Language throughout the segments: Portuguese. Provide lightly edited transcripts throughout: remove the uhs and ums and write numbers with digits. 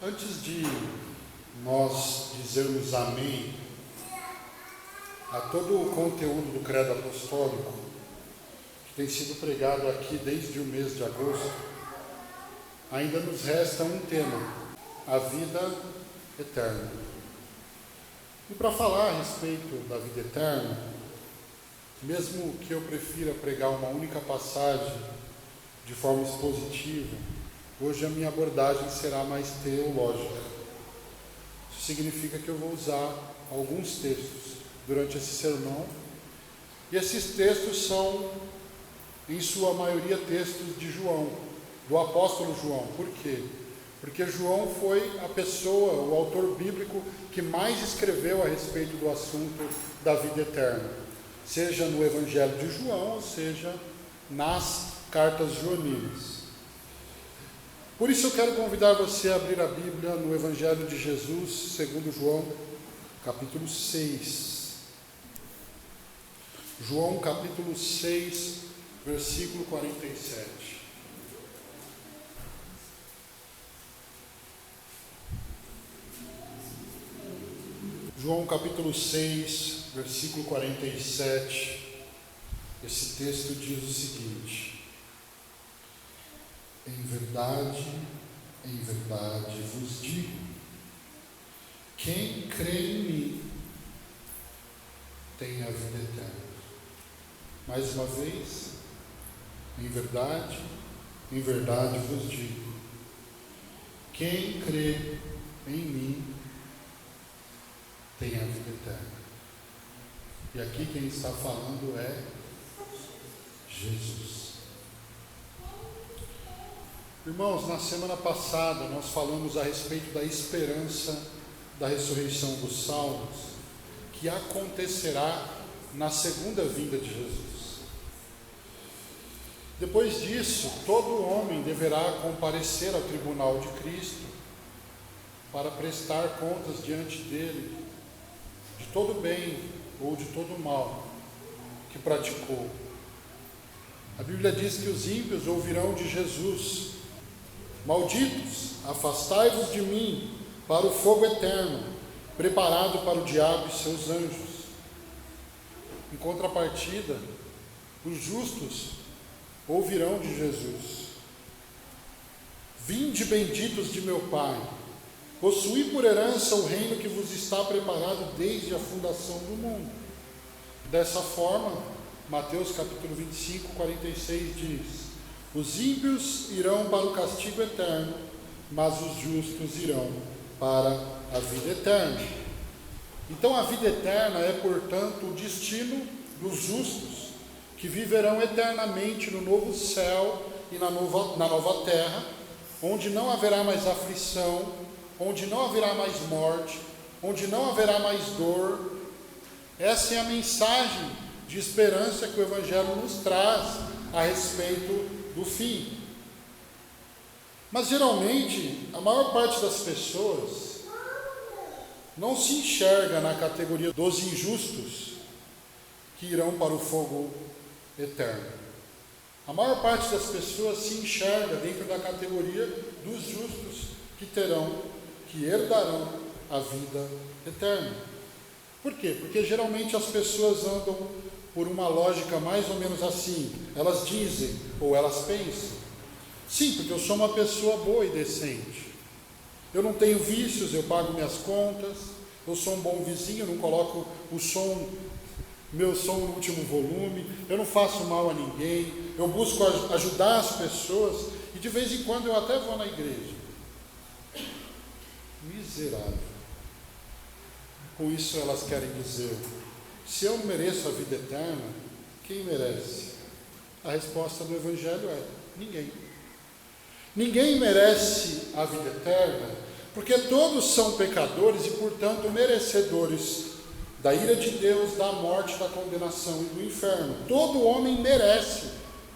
Antes de nós dizermos amém a todo o conteúdo do Credo Apostólico que tem sido pregado aqui desde o mês de agosto, ainda nos resta um tema: a vida eterna. E para falar a respeito da vida eterna, mesmo que eu prefira pregar uma única passagem de forma expositiva, hoje a minha abordagem será mais teológica. Isso significa que eu vou usar alguns textos durante esse sermão, e esses textos são, em sua maioria, textos de João, do apóstolo João. Por quê? Porque João foi a pessoa, o autor bíblico, que mais escreveu a respeito do assunto da vida eterna, seja no Evangelho de João, ou seja nas cartas joaninas. Por isso eu quero convidar você a abrir a Bíblia no Evangelho de Jesus, segundo João, capítulo 6. João, capítulo 6, versículo 47. João, capítulo 6, versículo 47. Esse texto diz o seguinte: em verdade vos digo, quem crê em mim tem a vida eterna. Mais uma vez, em verdade vos digo, quem crê em mim tem a vida eterna. E aqui quem está falando é Jesus. Irmãos, na semana passada nós falamos a respeito da esperança da ressurreição dos salvos, que acontecerá na segunda vinda de Jesus. Depois disso, todo homem deverá comparecer ao tribunal de Cristo para prestar contas diante dele de todo bem ou de todo mal que praticou. A Bíblia diz que os ímpios ouvirão de Jesus: malditos, afastai-vos de mim para o fogo eterno, preparado para o diabo e seus anjos. Em contrapartida, os justos ouvirão de Jesus: vinde benditos de meu Pai, possuí por herança o reino que vos está preparado desde a fundação do mundo. Dessa forma, Mateus capítulo 25, 46 diz: os ímpios irão para o castigo eterno, mas os justos irão para a vida eterna. Então a vida eterna é, portanto, o destino dos justos, que viverão eternamente no novo céu e na nova terra, onde não haverá mais aflição, onde não haverá mais morte, onde não haverá mais dor. Essa é a mensagem de esperança que o Evangelho nos traz a respeito do fim. Mas geralmente, a maior parte das pessoas não se enxerga na categoria dos injustos que irão para o fogo eterno. A maior parte das pessoas se enxerga dentro da categoria dos justos que herdarão a vida eterna. Por quê? Porque geralmente as pessoas andam por uma lógica mais ou menos assim. Elas dizem, ou elas pensam: sim, porque eu sou uma pessoa boa e decente, eu não tenho vícios, eu pago minhas contas, eu sou um bom vizinho, eu não coloco meu som no último volume, eu não faço mal a ninguém, eu busco ajudar as pessoas, e de vez em quando eu até vou na igreja. Miserável. Com isso elas querem dizer: se eu mereço a vida eterna, quem merece? A resposta do Evangelho é: ninguém. Ninguém merece a vida eterna, porque todos são pecadores e, portanto, merecedores da ira de Deus, da morte, da condenação e do inferno. Todo homem merece,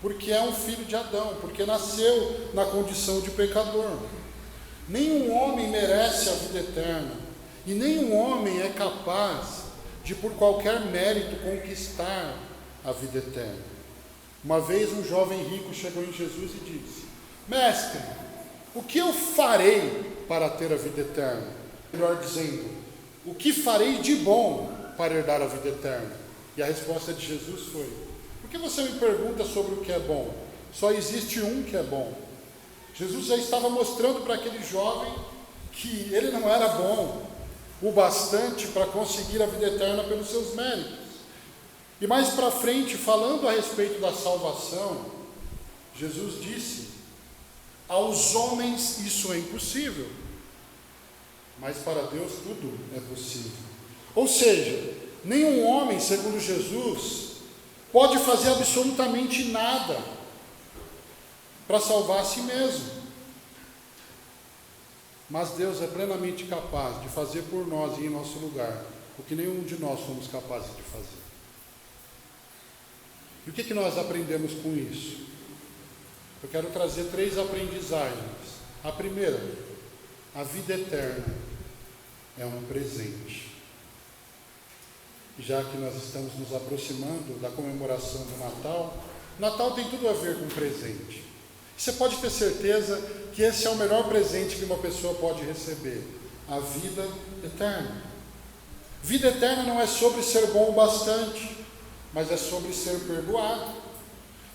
porque é um filho de Adão, porque nasceu na condição de pecador. Nenhum homem merece a vida eterna, e nenhum homem é capaz de, por qualquer mérito, conquistar a vida eterna. Uma vez um jovem rico chegou em Jesus e disse: mestre, o que eu farei para ter a vida eterna? Melhor dizendo, o que farei de bom para herdar a vida eterna? E a resposta de Jesus foi: por que você me pergunta sobre o que é bom? Só existe um que é bom. Jesus já estava mostrando para aquele jovem que ele não era bom o bastante para conseguir a vida eterna pelos seus méritos. E mais para frente, falando a respeito da salvação, Jesus disse: aos homens isso é impossível, mas para Deus tudo é possível. Ou seja, nenhum homem, segundo Jesus, pode fazer absolutamente nada para salvar a si mesmo. Mas Deus é plenamente capaz de fazer por nós e em nosso lugar o que nenhum de nós somos capazes de fazer. E o que nós aprendemos com isso? Eu quero trazer 3 aprendizagens. A primeira, a vida eterna é um presente. Já que nós estamos nos aproximando da comemoração do Natal, Natal tem tudo a ver com presente. Você pode ter certeza que esse é o melhor presente que uma pessoa pode receber: a vida eterna. Vida eterna não é sobre ser bom o bastante, mas é sobre ser perdoado.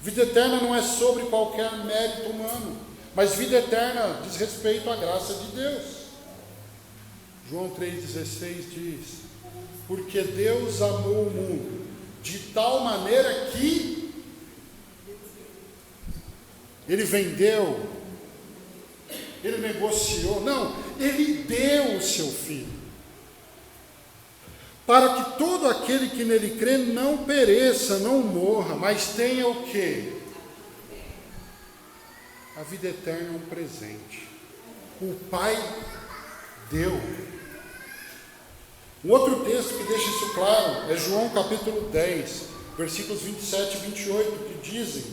Vida eterna não é sobre qualquer mérito humano, mas vida eterna diz respeito à graça de Deus. João 3,16 diz: porque Deus amou o mundo de tal maneira que Ele vendeu, Ele negociou, não, Ele deu o seu Filho, para que todo aquele que nele crê não pereça, não morra, mas tenha o quê? A vida eterna é um presente. O Pai deu. Um outro texto que deixa isso claro é João capítulo 10, versículos 27 e 28, que dizem: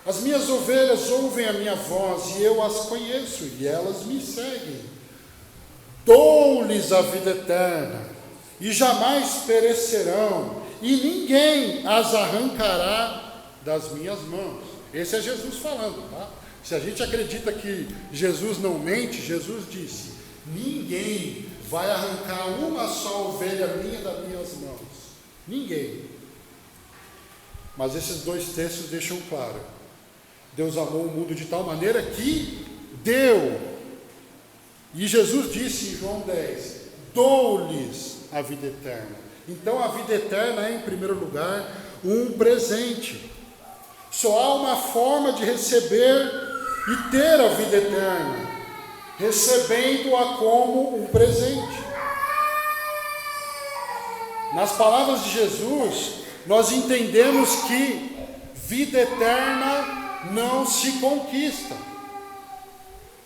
as minhas ovelhas ouvem a minha voz e eu as conheço e elas me seguem. Dou-lhes a vida eterna e jamais perecerão e ninguém as arrancará das minhas mãos. Esse é Jesus falando, tá? Se a gente acredita que Jesus não mente, Jesus disse: ninguém vai arrancar uma só ovelha minha das minhas mãos. Ninguém. Mas esses 2 textos deixam claro: Deus amou o mundo de tal maneira que deu. E Jesus disse em João 10: dou-lhes a vida eterna. Então a vida eterna é, em primeiro lugar, um presente. Só há uma forma de receber e ter a vida eterna: recebendo-a como um presente. Nas palavras de Jesus, nós entendemos que vida eterna não se conquista.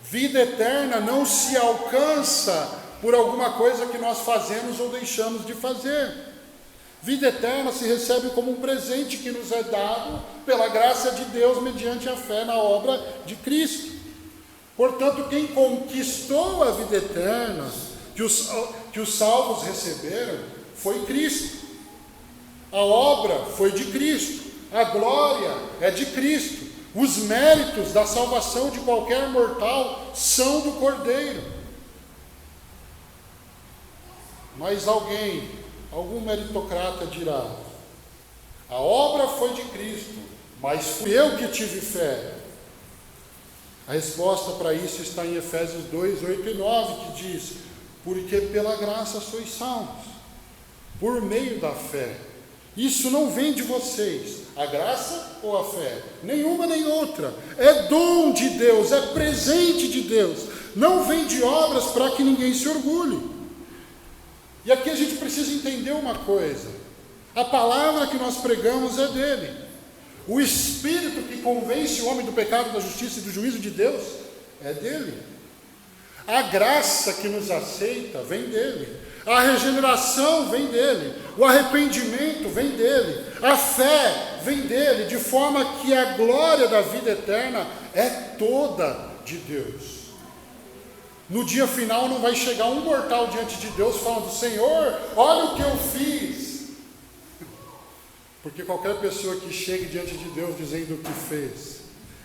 Vida eterna não se alcança por alguma coisa que nós fazemos ou deixamos de fazer. Vida eterna se recebe como um presente que nos é dado pela graça de Deus mediante a fé na obra de Cristo. Portanto, quem conquistou a vida eterna que os salvos receberam foi Cristo. A obra foi de Cristo. A glória é de Cristo. Os méritos da salvação de qualquer mortal são do Cordeiro. Mas algum meritocrata dirá: a obra foi de Cristo, mas fui eu que tive fé. A resposta para isso está em Efésios 2, 8 e 9, que diz: porque pela graça sois salvos, por meio da fé. Isso não vem de vocês, a graça ou a fé? Nenhuma nem outra. É dom de Deus, é presente de Deus. Não vem de obras para que ninguém se orgulhe. E aqui a gente precisa entender uma coisa: a palavra que nós pregamos é dele. O Espírito que convence o homem do pecado, da justiça e do juízo de Deus é dele. A graça que nos aceita vem dele. A regeneração vem dele. O arrependimento vem dele. A fé vem dele, de forma que a glória da vida eterna é toda de Deus. No dia final não vai chegar um mortal diante de Deus falando: Senhor, olha o que eu fiz. Porque qualquer pessoa que chegue diante de Deus dizendo o que fez,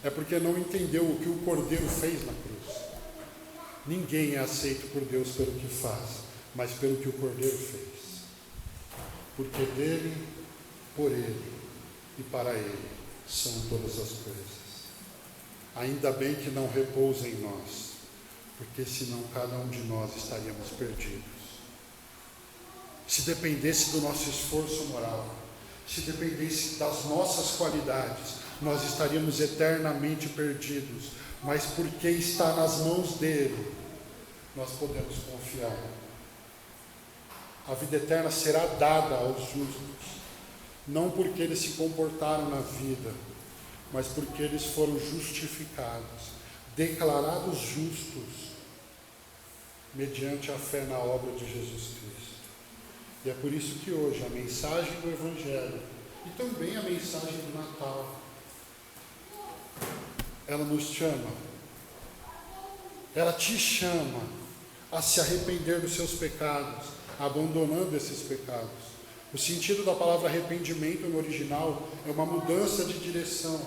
é porque não entendeu o que o Cordeiro fez na cruz. Ninguém é aceito por Deus pelo que faz, mas pelo que o Cordeiro fez. Porque dele, por ele e para ele são todas as coisas. Ainda bem que não repousa em nós, porque senão cada um de nós estaríamos perdidos. Se dependesse do nosso esforço moral, se dependesse das nossas qualidades, nós estaríamos eternamente perdidos. Mas porque está nas mãos dele, nós podemos confiar. A vida eterna será dada aos justos, não porque eles se comportaram na vida, mas porque eles foram justificados, declarados justos, mediante a fé na obra de Jesus Cristo. E é por isso que hoje a mensagem do Evangelho, e também a mensagem do Natal, ela nos chama, ela te chama a se arrepender dos seus pecados, abandonando esses pecados. O sentido da palavra arrependimento no original é uma mudança de direção,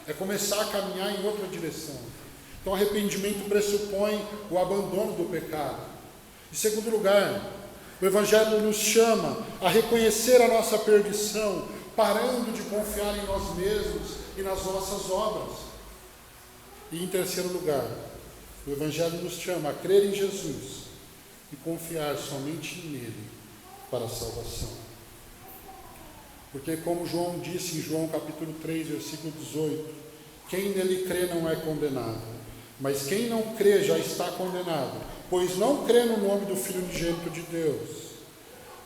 é começar a caminhar em outra direção. Então arrependimento pressupõe o abandono do pecado. Em segundo lugar, o Evangelho nos chama a reconhecer a nossa perdição, parando de confiar em nós mesmos e nas nossas obras. E em terceiro lugar, o Evangelho nos chama a crer em Jesus e confiar somente nele para a salvação. Porque como João disse em João capítulo 3, versículo 18, quem nele crê não é condenado, mas quem não crê já está condenado, pois não crê no nome do Filho unigênito de Deus.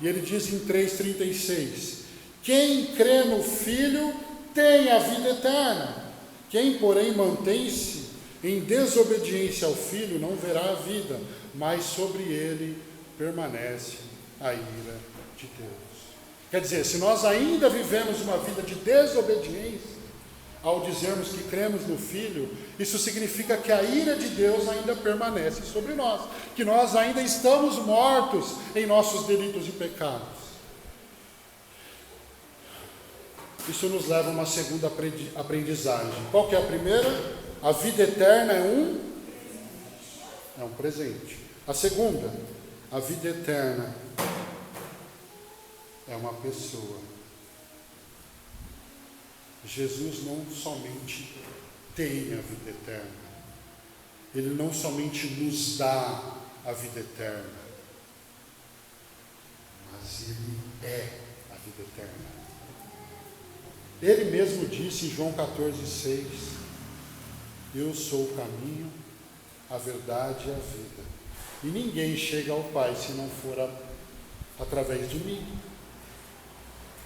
E ele diz em 3,36, quem crê no Filho tem a vida eterna, quem porém mantém-se em desobediência ao Filho não verá a vida, mas sobre ele permanece a ira de Deus. Quer dizer, se nós ainda vivemos uma vida de desobediência, ao dizermos que cremos no Filho, isso significa que a ira de Deus ainda permanece sobre nós, que nós ainda estamos mortos em nossos delitos e pecados. Isso nos leva a uma segunda aprendizagem. Qual que é a primeira? A vida eterna é um presente. A segunda, a vida eterna é uma pessoa. Jesus não somente tem a vida eterna, ele não somente nos dá a vida eterna, mas ele é a vida eterna. Ele mesmo disse em João 14,6, eu sou o caminho, a verdade e a vida, e ninguém chega ao Pai se não for através de mim.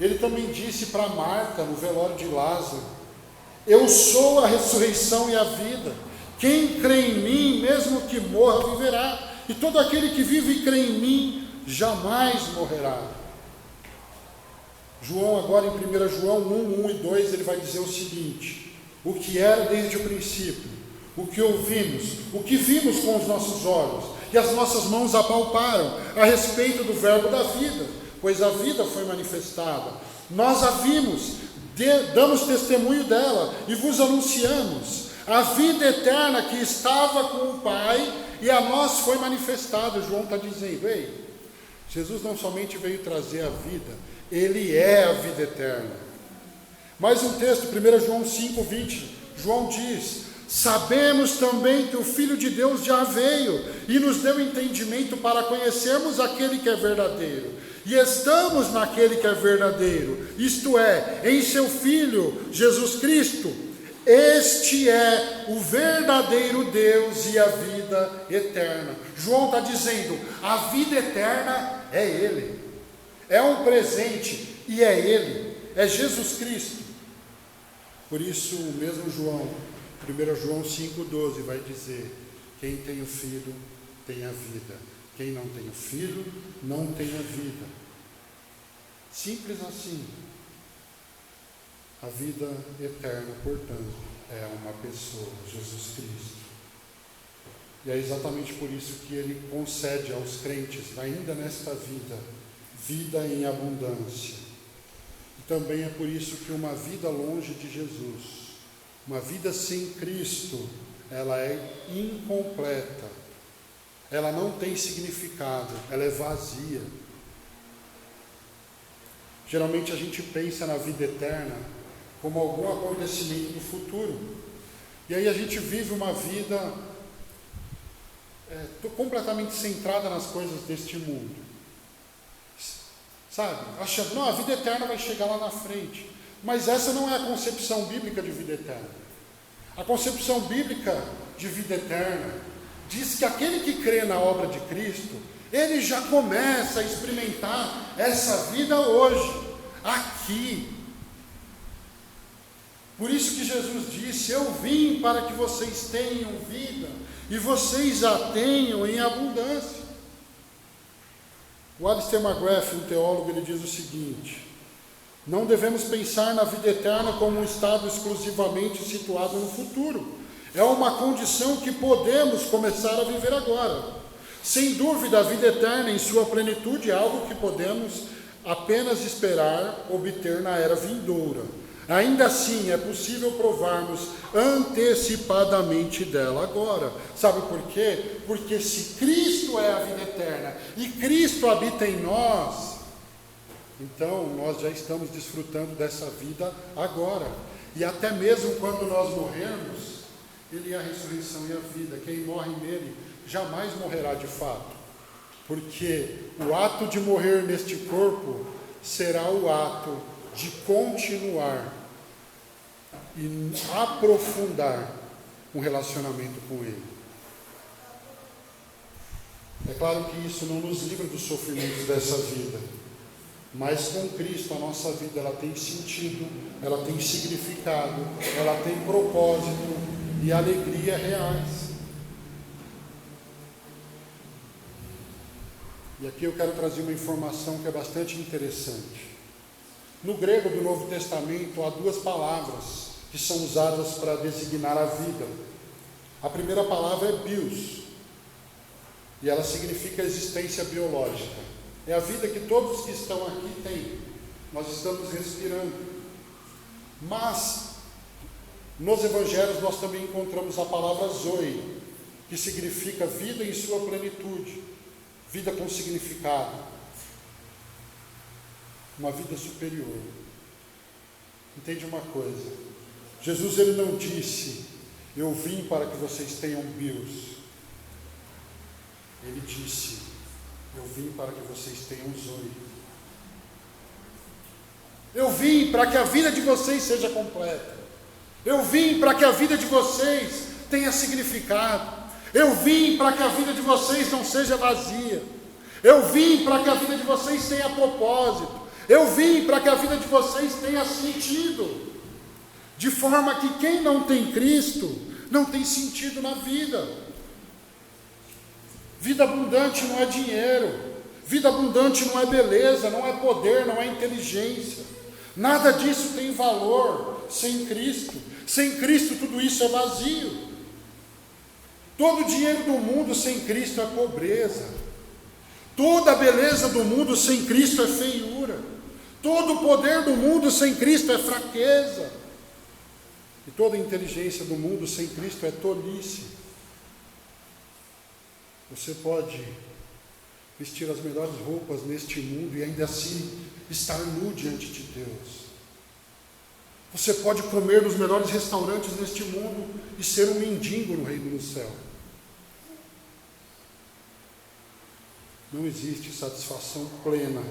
Ele também disse para Marta, no velório de Lázaro, eu sou a ressurreição e a vida, quem crê em mim, mesmo que morra, viverá, e todo aquele que vive e crê em mim, jamais morrerá. João agora em 1 João 1, 1 e 2, ele vai dizer o seguinte, o que era desde o princípio, o que ouvimos, o que vimos com os nossos olhos, e as nossas mãos apalparam, a respeito do verbo da vida, pois a vida foi manifestada. Nós a vimos, damos testemunho dela e vos anunciamos. A vida eterna que estava com o Pai e a nós foi manifestada. João está dizendo, ei, Jesus não somente veio trazer a vida, ele é a vida eterna. Mais um texto, 1 João 5, 20, João diz, sabemos também que o Filho de Deus já veio e nos deu entendimento para conhecermos aquele que é verdadeiro. E estamos naquele que é verdadeiro, isto é, em seu Filho, Jesus Cristo. Este é o verdadeiro Deus e a vida eterna. João está dizendo, a vida eterna é Ele. É um presente e é Ele, é Jesus Cristo. Por isso o mesmo João, 1 João 5,12 vai dizer, quem tem o Filho tem a vida. Quem não tem o Filho, não tem a vida. Simples assim. A vida eterna, portanto, é uma pessoa, Jesus Cristo. E é exatamente por isso que ele concede aos crentes, ainda nesta vida, vida em abundância. E também é por isso que uma vida longe de Jesus, uma vida sem Cristo, ela é incompleta. ela não tem significado, ela é vazia. Geralmente a gente pensa na vida eterna como algum acontecimento do futuro. E aí a gente vive uma vida completamente centrada nas coisas deste mundo. Sabe? Achando, não, a vida eterna vai chegar lá na frente. Mas essa não é a concepção bíblica de vida eterna. A concepção bíblica de vida eterna diz que aquele que crê na obra de Cristo, ele já começa a experimentar essa vida hoje, aqui. Por isso que Jesus disse: eu vim para que vocês tenham vida, e vocês a tenham em abundância. O Alistair McGrath, um teólogo, ele diz o seguinte: não devemos pensar na vida eterna como um estado exclusivamente situado no futuro. É uma condição que podemos começar a viver agora. Sem dúvida, a vida eterna em sua plenitude é algo que podemos apenas esperar obter na era vindoura. Ainda assim, é possível provarmos antecipadamente dela agora. Sabe por quê? Porque se Cristo é a vida eterna e Cristo habita em nós, então nós já estamos desfrutando dessa vida agora. E até mesmo quando nós morrermos, Ele é a ressurreição e a vida. Quem morre nele jamais morrerá de fato. Porque o ato de morrer neste corpo será o ato de continuar e aprofundar um relacionamento com Ele. É claro que isso não nos livra dos sofrimentos dessa vida, mas com Cristo a nossa vida ela tem sentido, ela tem significado, ela tem propósito e alegria reais. E aqui eu quero trazer uma informação que é bastante interessante. No grego do Novo Testamento há duas palavras que são usadas para designar a vida. A primeira palavra é bios, e ela significa existência biológica. É a vida que todos que estão aqui têm. Nós estamos respirando. Mas nos evangelhos nós também encontramos a palavra zoe, que significa vida em sua plenitude, vida com significado, uma vida superior. Entende uma coisa? Jesus ele não disse: eu vim para que vocês tenham bios. Ele disse: eu vim para que vocês tenham zoe. Eu vim para que a vida de vocês seja completa. Eu vim para que a vida de vocês tenha significado. Eu vim para que a vida de vocês não seja vazia. Eu vim para que a vida de vocês tenha propósito. Eu vim para que a vida de vocês tenha sentido. De forma que quem não tem Cristo não tem sentido na vida. Vida abundante não é dinheiro. Vida abundante não é beleza, não é poder, não é inteligência. Nada disso tem valor sem Cristo. Sem Cristo tudo isso é vazio. Todo o dinheiro do mundo sem Cristo é pobreza. Toda a beleza do mundo sem Cristo é feiura. Todo o poder do mundo sem Cristo é fraqueza. E toda a inteligência do mundo sem Cristo é tolice. Você pode vestir as melhores roupas neste mundo e ainda assim estar nu diante de Deus. Você pode comer nos melhores restaurantes neste mundo e ser um mendigo no reino do céu. Não existe satisfação plena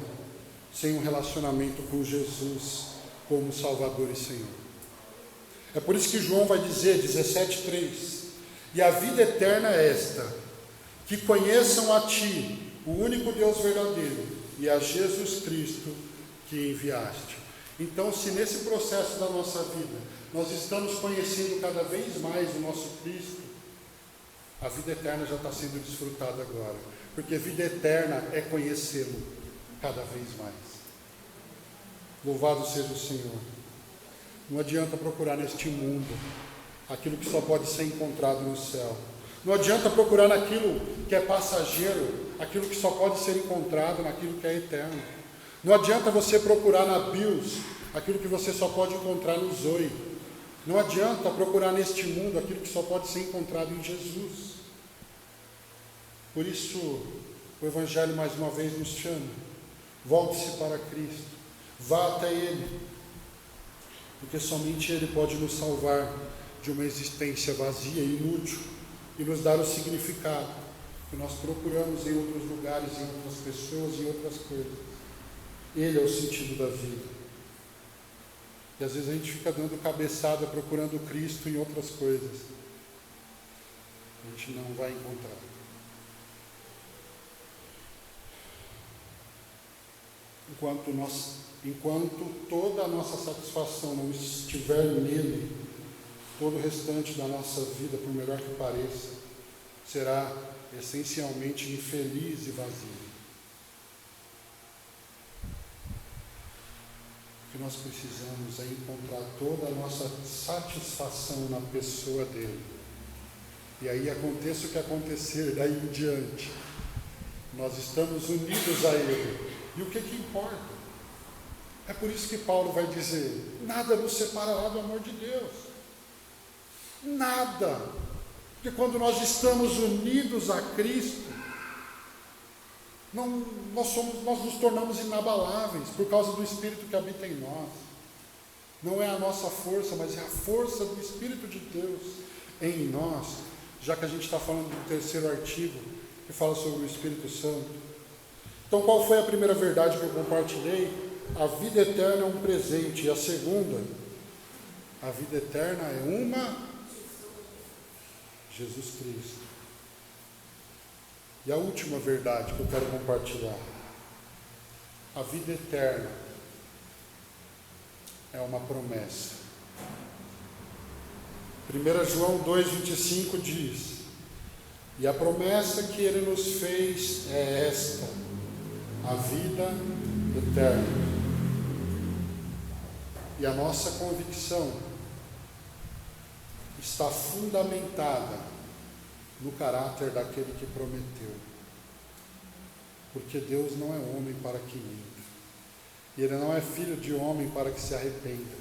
sem um relacionamento com Jesus como Salvador e Senhor. É por isso que João vai dizer, 17:3, e a vida eterna é esta, que conheçam a Ti, o único Deus verdadeiro, e a Jesus Cristo que enviaste. Então, se nesse processo da nossa vida, nós estamos conhecendo cada vez mais o nosso Cristo, a vida eterna já está sendo desfrutada agora. Porque vida eterna é conhecê-lo cada vez mais. Louvado seja o Senhor. Não adianta procurar neste mundo aquilo que só pode ser encontrado no céu. Não adianta procurar naquilo que é passageiro, aquilo que só pode ser encontrado naquilo que é eterno. Não adianta você procurar na bios aquilo que você só pode encontrar no zoe. Não adianta procurar neste mundo aquilo que só pode ser encontrado em Jesus. Por isso, o Evangelho mais uma vez nos chama. Volte-se para Cristo. Vá até Ele. Porque somente Ele pode nos salvar de uma existência vazia e inútil e nos dar o significado que nós procuramos em outros lugares, em outras pessoas, em outras coisas. Ele é o sentido da vida. E às vezes a gente fica dando cabeçada procurando Cristo em outras coisas. A gente não vai encontrar. Enquanto toda a nossa satisfação não estiver nele, todo o restante da nossa vida, por melhor que pareça, será essencialmente infeliz e vazio. O que nós precisamos é encontrar toda a nossa satisfação na pessoa dele. E aí aconteça o que acontecer daí em diante, nós estamos unidos a ele. E o que importa? É por isso que Paulo vai dizer: nada nos separará do amor de Deus. Nada. Porque quando nós estamos unidos a Cristo, nós nos tornamos inabaláveis por causa do Espírito que habita em nós. Não é a nossa força, mas é a força do Espírito de Deus em nós. Já que a gente está falando do terceiro artigo, que fala sobre o Espírito Santo. Então, qual foi a primeira verdade que eu compartilhei? A vida eterna é um presente. E a segunda, a vida eterna é uma... Jesus Cristo. E a última verdade que eu quero compartilhar: a vida eterna é uma promessa. 1 João 2,25 diz: e a promessa que ele nos fez é esta, a vida eterna. E a nossa convicção está fundamentada no caráter daquele que prometeu. Porque Deus não é homem para que minta. E Ele não é filho de homem para que se arrependa.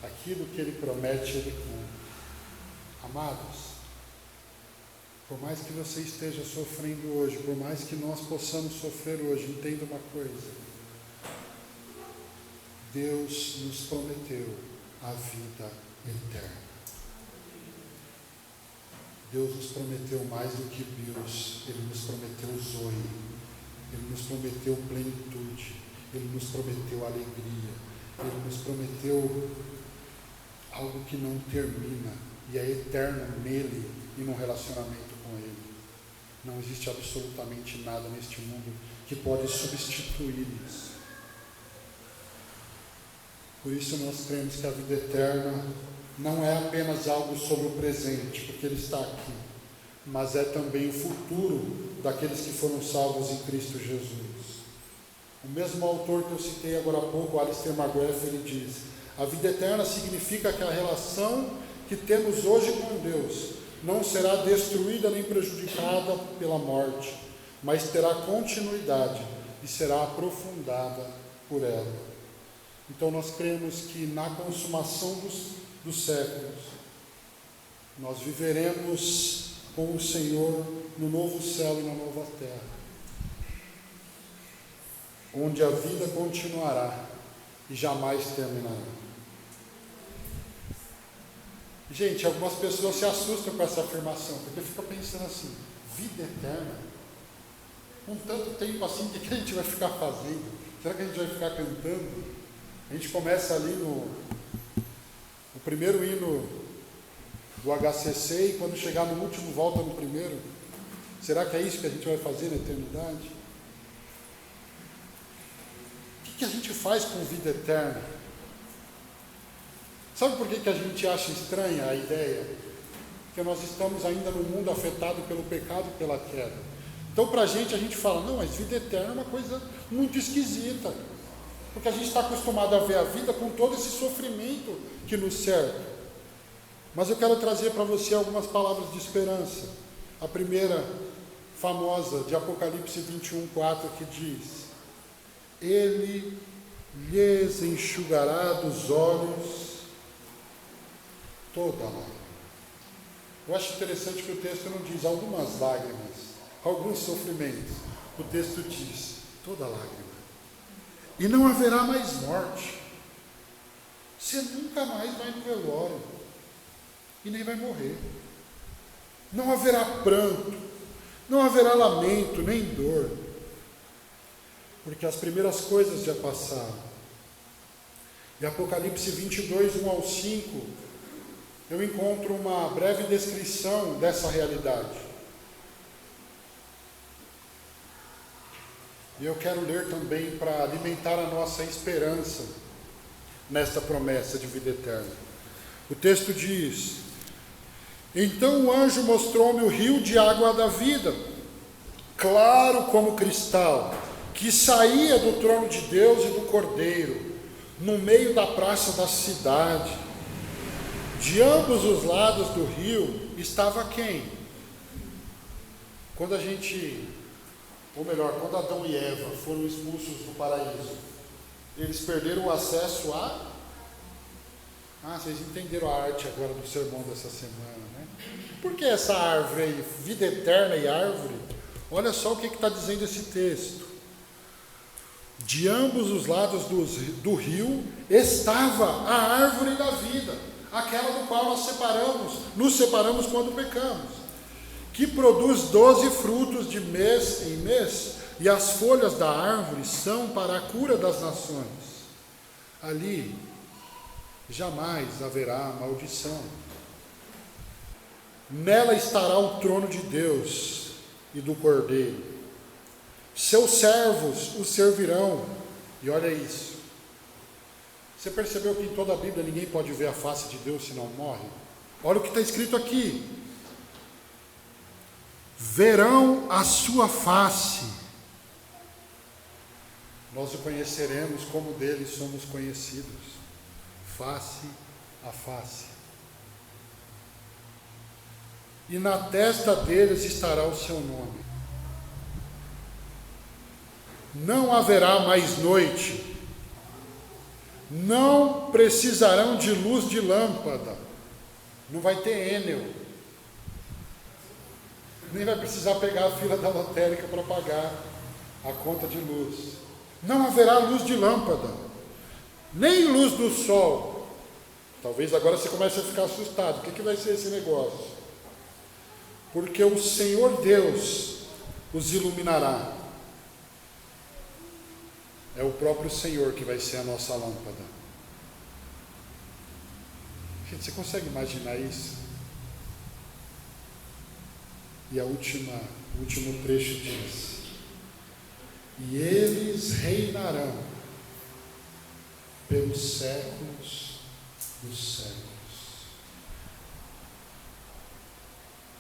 Aquilo que Ele promete, Ele cumpre. Amados, por mais que você esteja sofrendo hoje, por mais que nós possamos sofrer hoje, entenda uma coisa: Deus nos prometeu a vida eterna. Deus nos prometeu mais do que Deus. Ele nos prometeu zoe, Ele nos prometeu plenitude, Ele nos prometeu alegria, Ele nos prometeu algo que não termina e é eterno nele e num relacionamento com Ele. Não existe absolutamente nada neste mundo que pode substituir isso. Por isso nós cremos que a vida eterna não é apenas algo sobre o presente, porque Ele está aqui, mas é também o futuro daqueles que foram salvos em Cristo Jesus. O mesmo autor que eu citei agora há pouco, Alistair McGrath, ele diz: a vida eterna significa que a relação que temos hoje com Deus não será destruída nem prejudicada pela morte, mas terá continuidade e será aprofundada por ela. Então nós cremos que na consumação dos séculos, nós viveremos com o Senhor no novo céu e na nova terra, onde a vida continuará e jamais terminará. Gente, algumas pessoas se assustam com essa afirmação, porque ficam pensando assim: vida eterna? Com tanto tempo assim, o que a gente vai ficar fazendo? Será que a gente vai ficar cantando? A gente começa ali no primeiro hino do HCC e quando chegar no último volta no primeiro. Será que é isso que a gente vai fazer na eternidade? O que a gente faz com vida eterna? Sabe por que a gente acha estranha a ideia? Porque nós estamos ainda num mundo afetado pelo pecado e pela queda. Então para a gente fala: não, mas vida eterna é uma coisa muito esquisita. Porque a gente está acostumado a ver a vida com todo esse sofrimento que nos cerca. Mas eu quero trazer para você algumas palavras de esperança. A primeira, famosa, de Apocalipse 21:4, que diz: Ele lhes enxugará dos olhos toda lágrima. Eu acho interessante que o texto não diz algumas lágrimas. alguns sofrimentos. O texto diz: toda lágrima. E não haverá mais morte. Você nunca mais vai no velório. E nem vai morrer. Não haverá pranto. Não haverá lamento, nem dor. Porque as primeiras coisas já passaram. Em Apocalipse 22, 1 ao 5, eu encontro uma breve descrição dessa realidade. E eu quero ler também para alimentar a nossa esperança nesta promessa de vida eterna. O texto diz: então o anjo mostrou-me o rio de água da vida, claro como cristal, que saía do trono de Deus e do Cordeiro, no meio da praça da cidade. De ambos os lados do rio estava quem? Quando quando Adão e Eva foram expulsos do paraíso, eles perderam o acesso a... vocês entenderam a arte agora do sermão dessa semana, né? Por que essa árvore aí, vida eterna e árvore? Olha só o que está dizendo esse texto. De ambos os lados do rio estava a árvore da vida, aquela do qual nos separamos quando pecamos, que produz 12 frutos de mês em mês, e as folhas da árvore são para a cura das nações. Ali jamais haverá maldição. Nela estará o trono de Deus e do Cordeiro. Seus servos o servirão. E olha isso. Você percebeu que em toda a Bíblia ninguém pode ver a face de Deus se não morre? Olha o que está escrito aqui. Verão a sua face. Nós o conheceremos como dele somos conhecidos. Face a face. E na testa deles estará o seu nome. Não haverá mais noite. Não precisarão de luz de lâmpada. Não vai ter Enel. Nem vai precisar pegar a fila da lotérica para pagar a conta de luz. Não haverá luz de lâmpada, nem luz do sol. Talvez agora você comece a ficar assustado. O que vai ser esse negócio? Porque o Senhor Deus os iluminará. É o próprio Senhor que vai ser a nossa lâmpada. Gente, você consegue imaginar isso? E o último trecho diz: e eles reinarão pelos séculos dos séculos.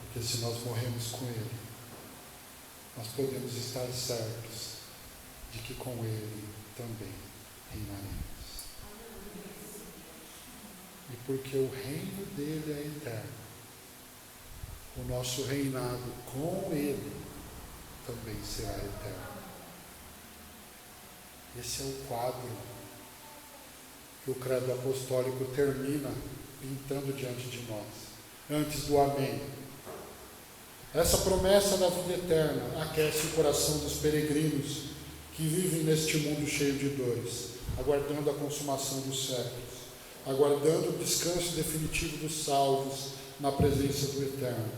Porque se nós morremos com Ele, nós podemos estar certos de que com Ele também reinaremos. E porque o reino dele é eterno, o nosso reinado com Ele também será eterno. Esse é o quadro que o credo apostólico termina pintando diante de nós, antes do amém. Essa promessa da vida eterna aquece o coração dos peregrinos que vivem neste mundo cheio de dores, aguardando a consumação dos séculos, aguardando o descanso definitivo dos salvos na presença do Eterno.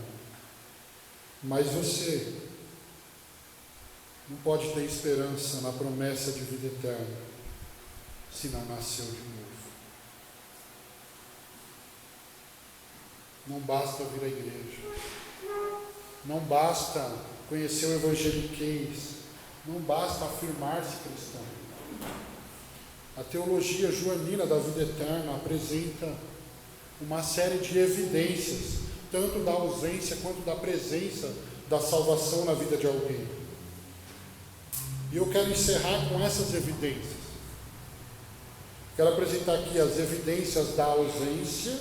Mas você não pode ter esperança na promessa de vida eterna se não nasceu de novo. Não basta vir à igreja, não basta conhecer o evangeliquez, não basta afirmar-se cristão. A teologia joanina da vida eterna apresenta uma série de evidências, tanto da ausência quanto da presença da salvação na vida de alguém. E eu quero encerrar com essas evidências. Quero apresentar aqui as evidências da ausência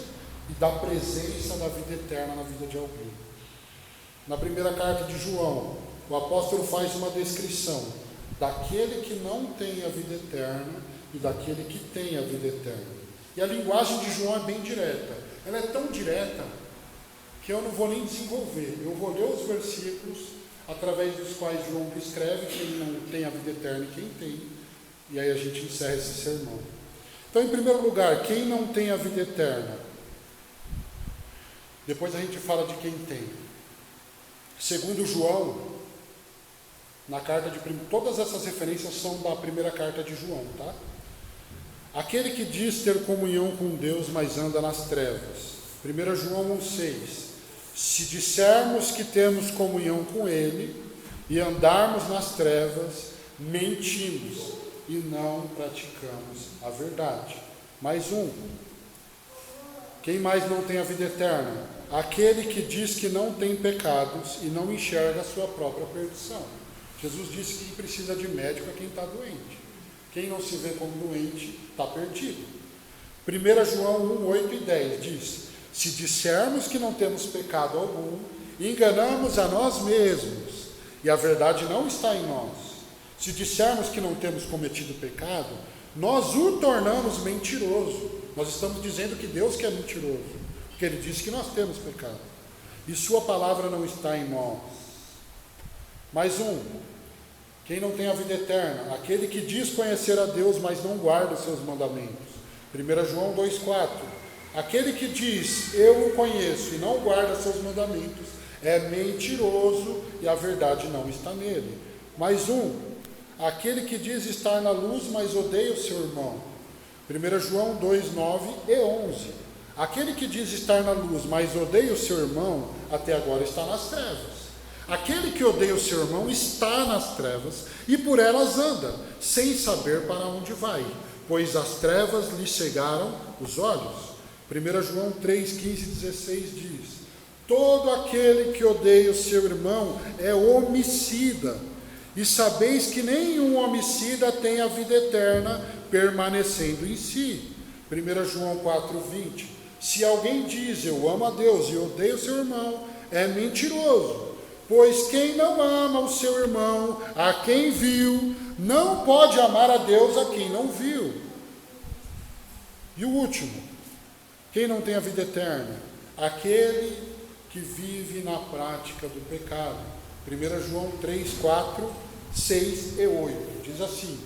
e da presença da vida eterna na vida de alguém. Na primeira carta de João, o apóstolo faz uma descrição daquele que não tem a vida eterna e daquele que tem a vida eterna. E a linguagem de João é bem direta. Ela é tão direta que eu não vou nem desenvolver. Eu vou ler os versículos através dos quais João descreve quem não tem a vida eterna e quem tem. E aí a gente encerra esse sermão. Então, em primeiro lugar, quem não tem a vida eterna? Depois a gente fala de quem tem. Segundo João, na carta de todas essas referências são da primeira carta de João, tá? Aquele que diz ter comunhão com Deus, mas anda nas trevas. 1 João 1,6. Se dissermos que temos comunhão com Ele e andarmos nas trevas, mentimos e não praticamos a verdade. Mais um. Quem mais não tem a vida eterna? Aquele que diz que não tem pecados e não enxerga a sua própria perdição. Jesus disse que precisa de médico é quem está doente. Quem não se vê como doente está perdido. 1 João 1, 8 e 10 diz: se dissermos que não temos pecado algum, enganamos a nós mesmos, e a verdade não está em nós. Se dissermos que não temos cometido pecado, nós o tornamos mentiroso. Nós estamos dizendo que Deus que é mentiroso, porque Ele disse que nós temos pecado, e Sua palavra não está em nós. Mais um. Quem não tem a vida eterna? Aquele que diz conhecer a Deus, mas não guarda os seus mandamentos. 1 João 2,4. Aquele que diz, eu o conheço, e não guarda seus mandamentos, é mentiroso, e a verdade não está nele. Mais um. Aquele que diz estar na luz, mas odeia o seu irmão. 1 João 2, 9 e 11. Aquele que diz estar na luz, mas odeia o seu irmão, até agora está nas trevas. Aquele que odeia o seu irmão está nas trevas, e por elas anda, sem saber para onde vai, pois as trevas lhe cegaram os olhos. 1 João 3, 15 e 16 diz: todo aquele que odeia o seu irmão é homicida, e sabeis que nenhum homicida tem a vida eterna permanecendo em si. 1 João 4, 20. Se alguém diz, eu amo a Deus e odeio o seu irmão, é mentiroso, pois quem não ama o seu irmão, a quem viu, não pode amar a Deus a quem não viu. E o último, quem não tem a vida eterna? Aquele que vive na prática do pecado. 1 João 3, 4, 6 e 8, diz assim: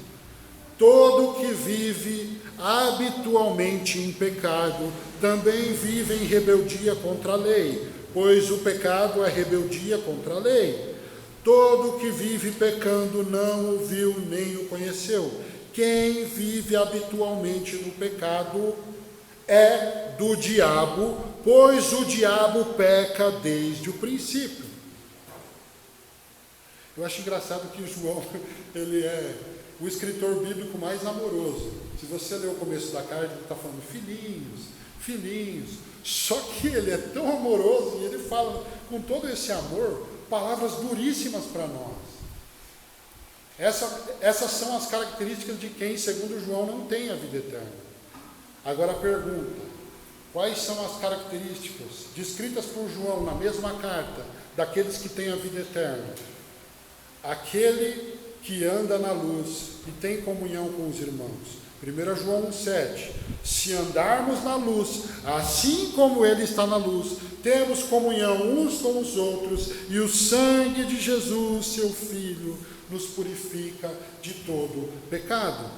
todo que vive habitualmente em pecado, também vive em rebeldia contra a lei, pois o pecado é rebeldia contra a lei. Todo que vive pecando não o viu nem o conheceu. Quem vive habitualmente no pecado é do diabo, pois o diabo peca desde o princípio. Eu acho engraçado que João, ele é o escritor bíblico mais amoroso. Se você ler o começo da carta, ele está falando filhinhos, filhinhos. Só que ele é tão amoroso e ele fala com todo esse amor palavras duríssimas para nós. Essas são as características de quem, segundo João, não tem a vida eterna. Agora a pergunta: quais são as características descritas por João na mesma carta daqueles que têm a vida eterna? Aquele que anda na luz e tem comunhão com os irmãos. 1 João 1,7. Se andarmos na luz, assim como Ele está na luz, temos comunhão uns com os outros, e o sangue de Jesus, seu Filho, nos purifica de todo pecado.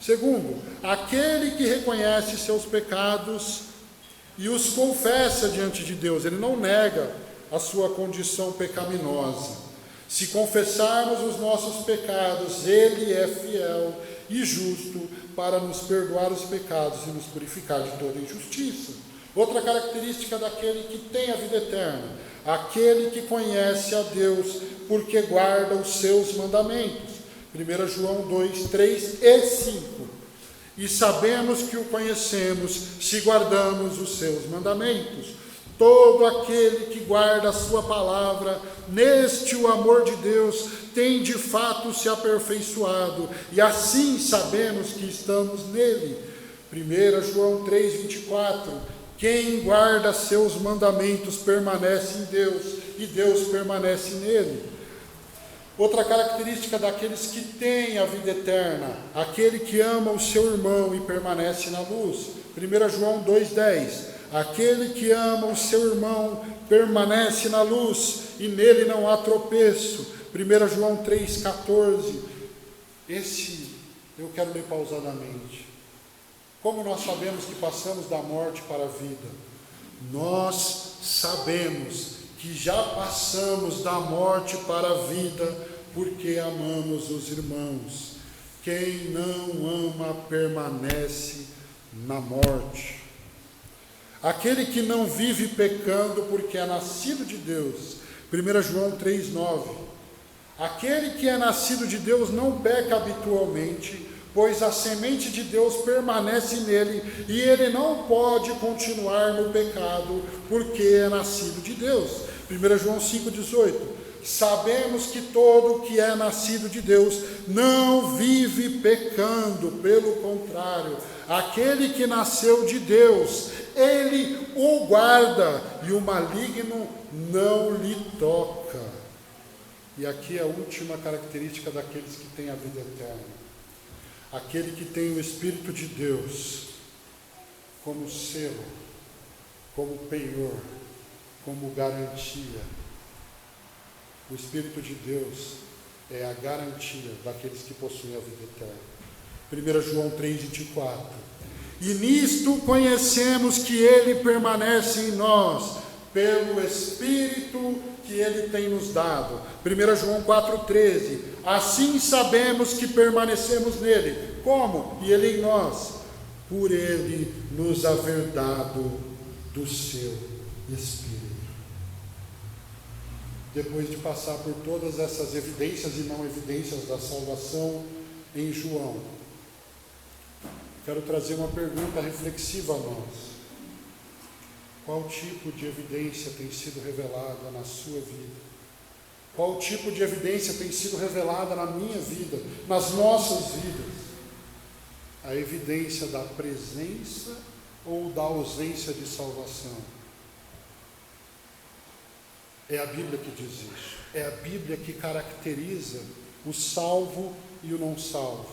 Segundo, aquele que reconhece seus pecados e os confessa diante de Deus, ele não nega a sua condição pecaminosa. Se confessarmos os nossos pecados, Ele é fiel e justo para nos perdoar os pecados e nos purificar de toda injustiça. Outra característica daquele que tem a vida eterna: aquele que conhece a Deus porque guarda os seus mandamentos. 1 João 2, 3 e 5. E sabemos que o conhecemos se guardamos os seus mandamentos. Todo aquele que guarda a sua palavra, neste o amor de Deus tem de fato se aperfeiçoado, e assim sabemos que estamos nele. 1 João 3, 24. Quem guarda seus mandamentos permanece em Deus, e Deus permanece nele. Outra característica daqueles que têm a vida eterna: aquele que ama o seu irmão e permanece na luz. 1 João 2,10. Aquele que ama o seu irmão permanece na luz, e nele não há tropeço. 1 João 3,14. Esse eu quero ler pausadamente. Como nós sabemos que passamos da morte para a vida? Nós sabemos que já passamos da morte para a vida, porque amamos os irmãos. Quem não ama permanece na morte. Aquele que não vive pecando, porque é nascido de Deus. 1 João 3,9. Aquele que é nascido de Deus não peca habitualmente, pois a semente de Deus permanece nele, e ele não pode continuar no pecado, porque é nascido de Deus. 1 João 5,18. Sabemos que todo que é nascido de Deus não vive pecando, pelo contrário, aquele que nasceu de Deus, ele o guarda, e o maligno não lhe toca. E aqui é a última característica daqueles que têm a vida eterna. Aquele que tem o Espírito de Deus como selo, como penhor, como garantia. O Espírito de Deus é a garantia daqueles que possuem a vida eterna. 1 João 3,24. E nisto conhecemos que ele permanece em nós, pelo Espírito que ele tem nos dado. 1 João 4,13. Assim sabemos que permanecemos nele. Como? E ele em nós. Por ele nos haver dado do seu Espírito. Depois de passar por todas essas evidências e não evidências da salvação em João, quero trazer uma pergunta reflexiva a nós. Qual tipo de evidência tem sido revelada na sua vida? Qual tipo de evidência tem sido revelada na minha vida, nas nossas vidas? A evidência da presença ou da ausência de salvação? É a Bíblia que diz isso. É a Bíblia que caracteriza o salvo e o não salvo.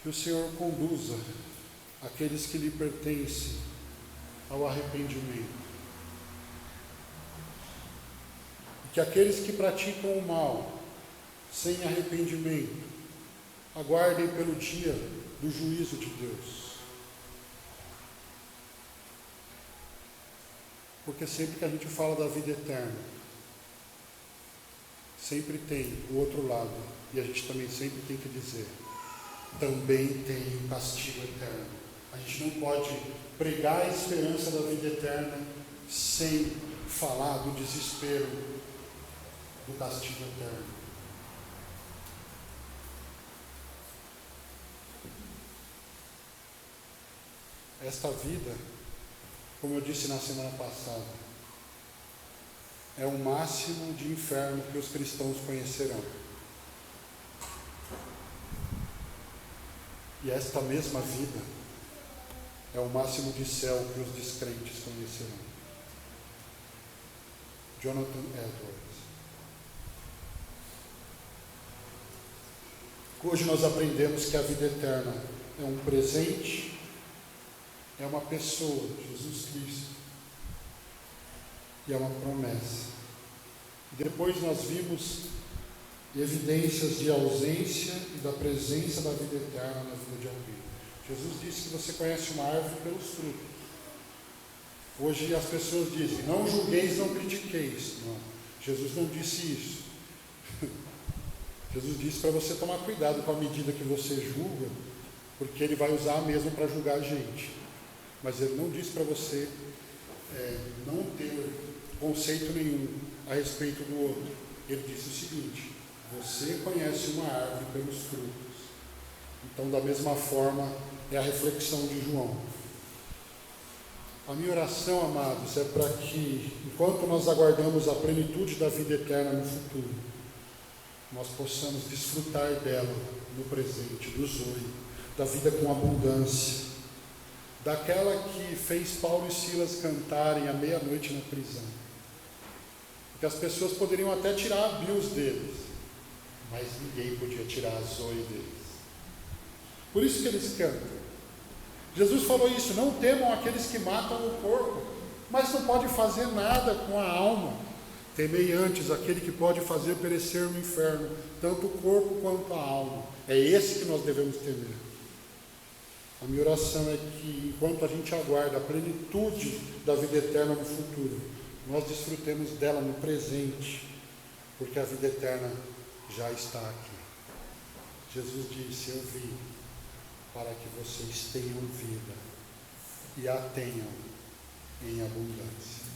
Que o Senhor conduza aqueles que lhe pertencem ao arrependimento. E que aqueles que praticam o mal, sem arrependimento, aguardem pelo dia do juízo de Deus. Porque sempre que a gente fala da vida eterna, sempre tem o outro lado. E a gente também sempre tem que dizer, também tem o castigo eterno. A gente não pode pregar a esperança da vida eterna sem falar do desespero do castigo eterno. Esta vida, como eu disse na semana passada, é o máximo de inferno que os cristãos conhecerão. E esta mesma vida é o máximo de céu que os descrentes conhecerão. Jonathan Edwards. Hoje nós aprendemos que a vida eterna é um presente, é uma pessoa, Jesus Cristo, e é uma promessa. Depois nós vimos evidências de ausência e da presença da vida eterna na vida de alguém. Jesus disse que você conhece uma árvore pelos frutos. Hoje as pessoas dizem, não julgueis, não critiqueis. Não, Jesus não disse isso. Jesus disse para você tomar cuidado com a medida que você julga, porque ele vai usar a mesma para julgar a gente. Mas ele não disse para você não ter conceito nenhum a respeito do outro. Ele disse o seguinte, você conhece uma árvore pelos frutos. Então, da mesma forma, é a reflexão de João. A minha oração, amados, é para que, enquanto nós aguardamos a plenitude da vida eterna no futuro, nós possamos desfrutar dela no presente, do zoe, da vida com abundância, daquela que fez Paulo e Silas cantarem à meia-noite na prisão. Porque as pessoas poderiam até tirar a bios deles, mas ninguém podia tirar a zoe deles. Por isso que eles cantam. Jesus falou isso, não temam aqueles que matam o corpo, mas não pode fazer nada com a alma. Temei antes aquele que pode fazer perecer no inferno, tanto o corpo quanto a alma. É esse que nós devemos temer. A minha oração é que, enquanto a gente aguarda a plenitude da vida eterna no futuro, nós desfrutemos dela no presente, porque a vida eterna já está aqui. Jesus disse: eu vim para que vocês tenham vida e a tenham em abundância.